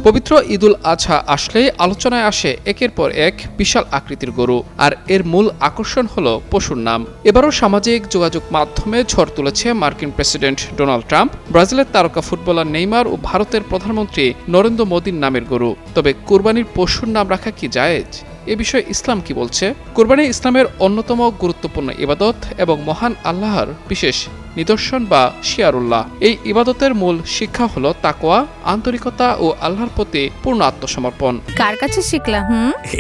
পবিত্র ঈদুল আজহা আসলেই আলোচনায় আসে একের পর এক বিশাল আকৃতির গরু, আর এর মূল আকর্ষণ হলো পশুর নাম। এবারও সামাজিক যোগাযোগ মাধ্যমে ঝড় তুলেছে মার্কিন প্রেসিডেন্ট ডোনাল্ড ট্রাম্প, ব্রাজিলের তারকা ফুটবলার নেইমার ও ভারতের প্রধানমন্ত্রী নরেন্দ্র মোদীর নামের গরু। তবে কুরবানির পশুর নাম রাখা কি জায়েজ? এ বিষয়ে ইসলাম কি বলছে? কুরবানি ইসলামের অন্যতম গুরুত্বপূর্ণ ইবাদত এবং মহান আল্লাহর বিশেষ নিদর্শন বা শিয়ারুল্লাহ। এই ইবাদতের মূল শিক্ষা হলো তাকওয়া, আন্তরিকতা ও আল্লাহর প্রতি পূর্ণ আত্মসমর্পণ। কার কাছে শিখলা?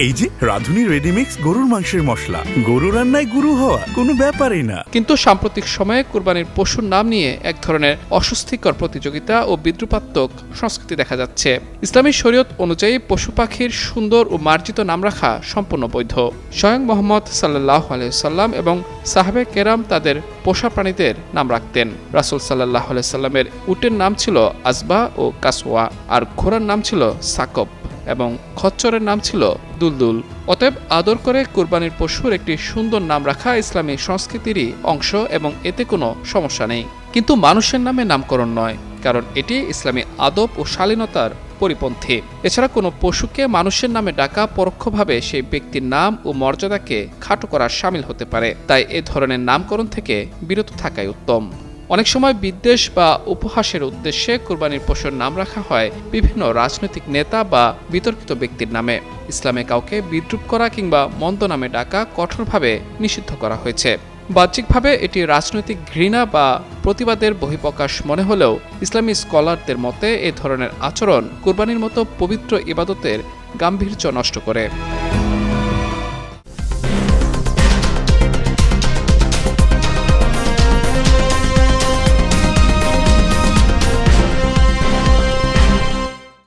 এই যে রাধুনী রেডিমিক্স গরুর মাংসের মশলা। গরু রান্নায় গুরু হওয়া কোনো ব্যাপারই না। কিন্তু সাম্প্রতিক সময়ে কুরবানির পশুর নাম নিয়ে এক ধরনের অস্বস্তিকর প্রতিযোগিতা ও বিদ্রুপাত্মক সংস্কৃতি দেখা যাচ্ছে। ইসলামী শরীয়ত অনুযায়ী পশু পাখির সুন্দর ও মার্জিত নাম রাখা সম্পূর্ণ বৈধ। স্বয়ং মুহাম্মদ সাল্লাল্লাহু আলাইহি সাল্লাম এবং সাহাবে কেরাম তাদের পোষা প্রাণীদের নাম রাখতেন। রাসূল সাল্লাল্লাহু আলাইহি সাল্লামের উটের নাম ছিল আজবা ও কাসওয়া, আর ঘোড়ার নাম ছিল সাকব এবং খচ্চরের নাম ছিল দুলদুল। অতএব আদর করে কুরবানির পশুর একটি সুন্দর নাম রাখা ইসলামী সংস্কৃতিরই অংশ এবং এতে কোনো সমস্যা নেই। কিন্তু মানুষের নামে নামকরণ নয়, কারণ এটি ইসলামী আদব ও শালীনতার পরিপন্থী। এছাড়া কোনো পশুকে মানুষের নামে ডাকা পরোক্ষভাবে সেই ব্যক্তির নাম ও মর্যাদাকে খাটো করার শামিল হতে পারে। তাই এ ধরনের নামকরণ থেকে বিরত থাকাই উত্তম। অনেক সময় বিদ্বেষ বা উপহাসের উদ্দেশ্যে কুরবানির পশুর নাম রাখা হয় বিভিন্ন রাজনৈতিক নেতা বা বিতর্কিত ব্যক্তির নামে। ইসলামে কাউকে বিদ্রূপ করা কিংবা মন্দ নামে ডাকা কঠোরভাবে নিষিদ্ধ করা হয়েছে। বাহ্যিকভাবে এটি রাজনৈতিক ঘৃণা বা প্রতিবাদের বহিঃপ্রকাশ মনে হলেও ইসলামী স্কলারদের মতে এ ধরনের আচরণ কুরবানির মতো পবিত্র ইবাদতের গাম্ভীর্য নষ্ট করে।